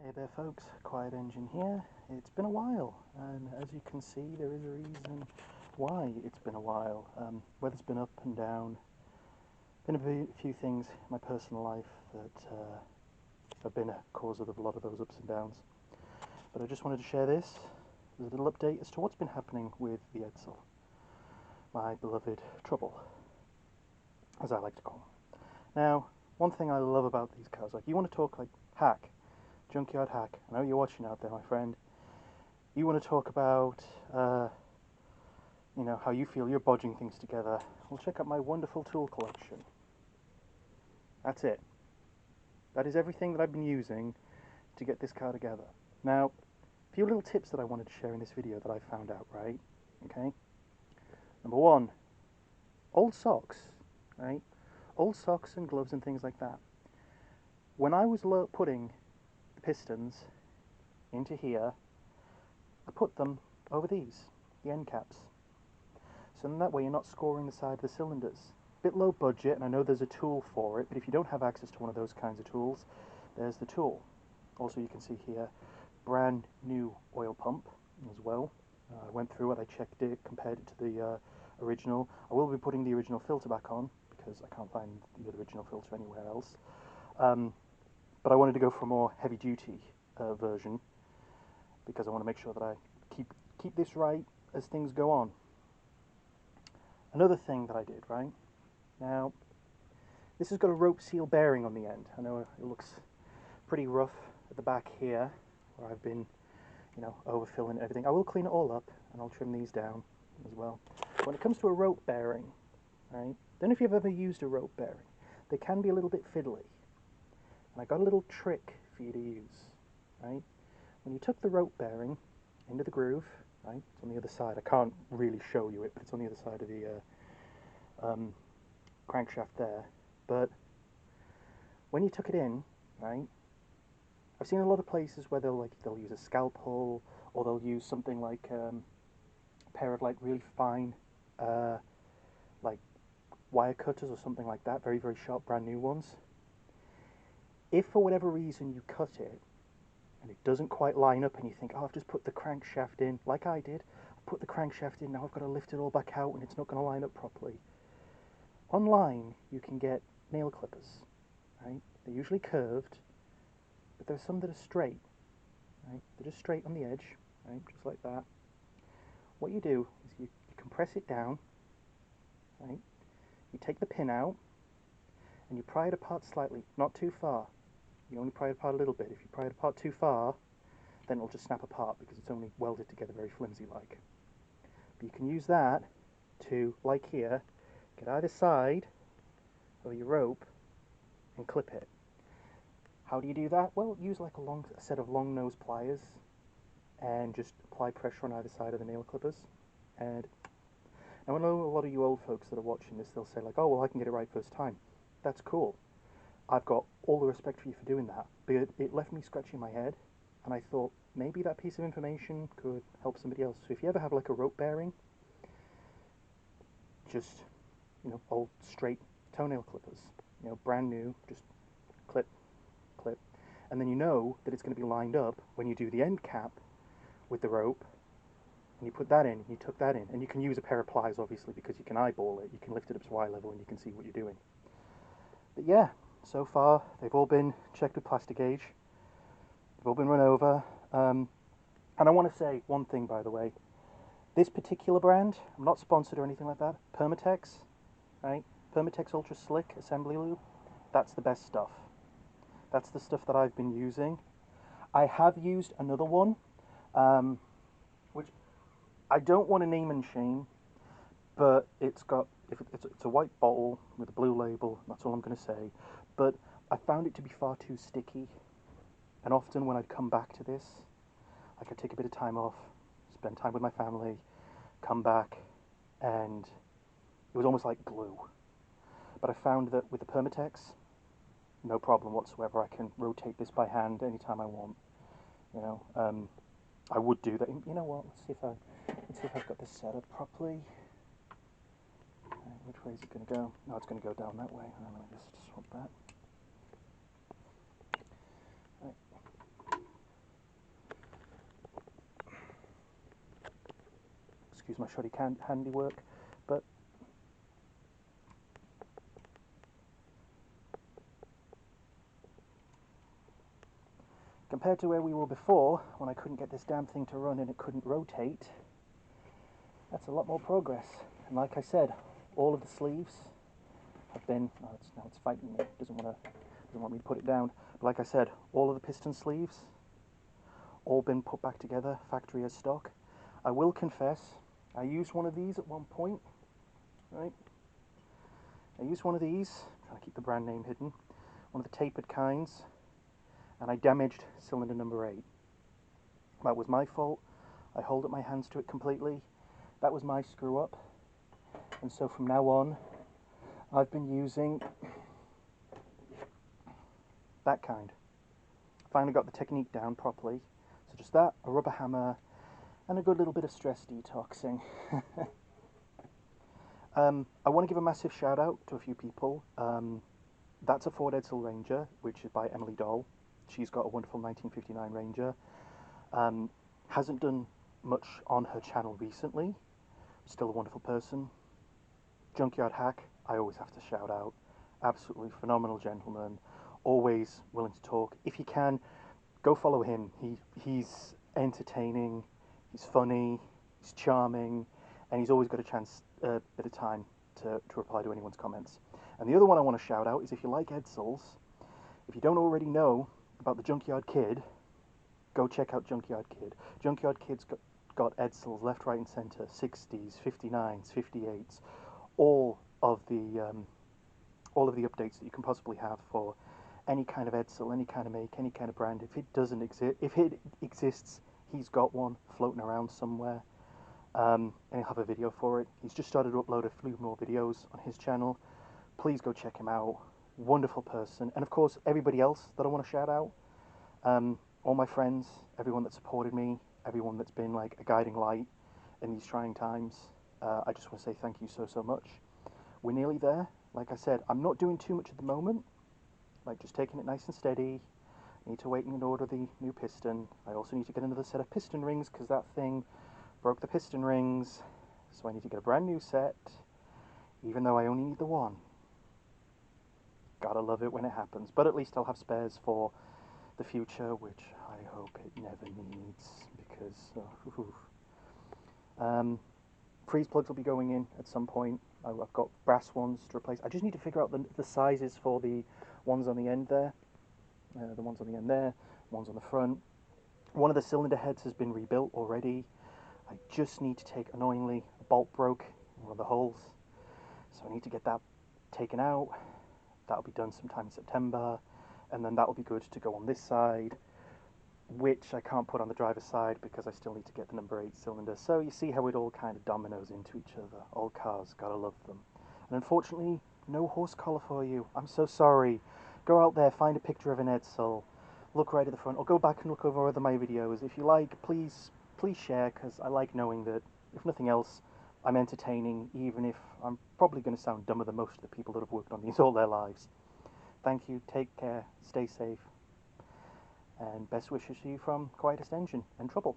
Hey there folks, Quiet Engine here. It's been a while, and as you can see there is a reason why it's been a while. Weather's been up and down, been a few things in my personal life that have been a cause of a lot of those ups and downs. But I just wanted to share this as a little update as to what's been happening with the Edsel, my beloved trouble, as I like to call him. Now, one thing I love about these cars, like you want to talk like hack, junkyard hack. I know you're watching out there, my friend. You want to talk about, how you feel you're bodging things together. Well, check out my wonderful tool collection. That's it. That is everything that I've been using to get this car together. Now, a few little tips that I wanted to share in this video that I found out, right? Okay. Number one, old socks, right? Old socks and gloves and things like that. When I was putting the pistons into here, I put them over these, the end caps. So then that way you're not scoring the side of the cylinders. A bit low budget, and I know there's a tool for it, but if you don't have access to one of those kinds of tools, there's the tool. Also, you can see here, brand new oil pump as well. I went through it, I checked it, compared it to the original. I will be putting the original filter back on, because I can't find the original filter anywhere else. But I wanted to go for a more heavy-duty version, because I want to make sure that I keep this right as things go on. Another thing that I did, right? Now, this has got a rope seal bearing on the end. I know it looks pretty rough at the back here, where I've been, overfilling everything. I will clean it all up, and I'll trim these down as well. When it comes to a rope bearing, right? Don't know if you've ever used a rope bearing. They can be a little bit fiddly. And I got a little trick for you to use, right? When you tuck the rope bearing into the groove, right? It's on the other side. I can't really show you it, but it's on the other side of the crankshaft there. But when you tuck it in, right? I've seen a lot of places where they'll use a scalpel, or they'll use something like a pair of really fine wire cutters or something like that, very, very sharp, brand new ones. If for whatever reason you cut it and it doesn't quite line up and you think, oh, I've just put the crankshaft in, like I did, I put the crankshaft in, now I've got to lift it all back out and it's not going to line up properly. Online, you can get nail clippers, right? They're usually curved, but there's some that are straight, right? They're just straight on the edge, right? Just like that. What you do is you compress it down, right? You take the pin out and you pry it apart slightly, not too far. You only pry it apart a little bit. If you pry it apart too far, then it'll just snap apart because it's only welded together very flimsy-like. But you can use that to, like here, get either side of your rope and clip it. How do you do that? Well, use like a set of long nose pliers and just apply pressure on either side of the nail clippers. And now I know a lot of you old folks that are watching this, they'll say like, oh, well, I can get it right first time. That's cool. I've got all the respect for you for doing that, but it left me scratching my head, and I thought maybe that piece of information could help somebody else. So if you ever have like a rope bearing, just, old straight toenail clippers, brand new, just clip, clip, and then you know that it's going to be lined up when you do the end cap with the rope, and you put that in, you tuck that in, and you can use a pair of pliers obviously because you can eyeball it, you can lift it up to eye level and you can see what you're doing. But yeah, so far they've all been checked with plastic gauge, they've all been run over, and I want to say one thing, by the way. This particular brand, I'm not sponsored or anything like that, Permatex, right? Permatex Ultra Slick Assembly Lube, that's the best stuff. That's the stuff that I've been using. I have used another one, which I don't want to name and shame, but it's a white bottle with a blue label, that's all I'm going to say, but I found it to be far too sticky, and often when I'd come back to this, I could take a bit of time off, spend time with my family, come back, and it was almost like glue. But I found that with the Permatex, no problem whatsoever. I can rotate this by hand anytime I want. I would do that. You know what? Let's see if I've got this set up properly. Which way is it going to go? No, it's going to go down that way. Let me just swap that. Right. excuse my shoddy handiwork, but compared to where we were before, when I couldn't get this damn thing to run and it couldn't rotate, that's a lot more progress. And like I said, all of the sleeves have been, now it's fighting me, doesn't want me to put it down, but like I said, all of the piston sleeves, all been put back together, factory as stock. I will confess, I used one of these at one point, right? I used one of these, trying to keep the brand name hidden, one of the tapered kinds, and I damaged cylinder number 8. That was my fault. I hold up my hands to it completely. That was my screw up. And so from now on, I've been using that kind. Finally got the technique down properly. So just that, a rubber hammer, and a good little bit of stress detoxing. I want to give a massive shout out to a few people. That's a Ford Edsel Ranger, which is by Emily Doll. She's got a wonderful 1959 Ranger. Hasn't done much on her channel recently. Still a wonderful person. Junkyard Hack, I always have to shout out. Absolutely phenomenal gentleman. Always willing to talk. If you can, go follow him. He's entertaining, he's funny, he's charming, and he's always got a bit of time to reply to anyone's comments. And the other one I want to shout out is if you like Edsels, if you don't already know about the Junkyard Kid, go check out Junkyard Kid. Junkyard Kid's got Edsels left, right, and centre, 60s, 59s, 58s, all of the updates that you can possibly have for any kind of Edsel, any kind of make, any kind of brand. If it exists, he's got one floating around somewhere, and he'll have a video for it. He's just started to upload a few more videos on his channel. Please go check him out. Wonderful person. And of course, everybody else that I want to shout out, all my friends, everyone that supported me, everyone that's been like a guiding light in these trying times. I just want to say thank you so much. We're nearly there. Like I said, I'm not doing too much at the moment, like just taking it nice and steady. I need to wait and order the new piston. I also need to get another set of piston rings because that thing broke the piston rings, so I need to get a brand new set, even though I only need the one. Gotta love it when it happens, but at least I'll have spares for the future, which I hope it never needs, because freeze plugs will be going in at some point. I've got brass ones to replace. I just need to figure out the sizes for the ones on the end there, the ones on the end there, ones on the front. One of the cylinder heads has been rebuilt already. I just need to take, annoyingly, a bolt broke in one of the holes, so I need to get that taken out. That'll be done sometime in September, and then that'll be good to go on this side, which I can't put on the driver's side because I still need to get the number 8 cylinder. So you see how it all kind of dominoes into each other. Old cars, gotta love them. And unfortunately, no horse collar for you. I'm so sorry. Go out there, find a picture of an Edsel, look right at the front, or go back and look over other my videos. If you like, please share, because I like knowing that, if nothing else, I'm entertaining, even if I'm probably going to sound dumber than most of the people that have worked on these all their lives. Thank you, take care, stay safe, and best wishes to you from Quietest Engine and Trouble.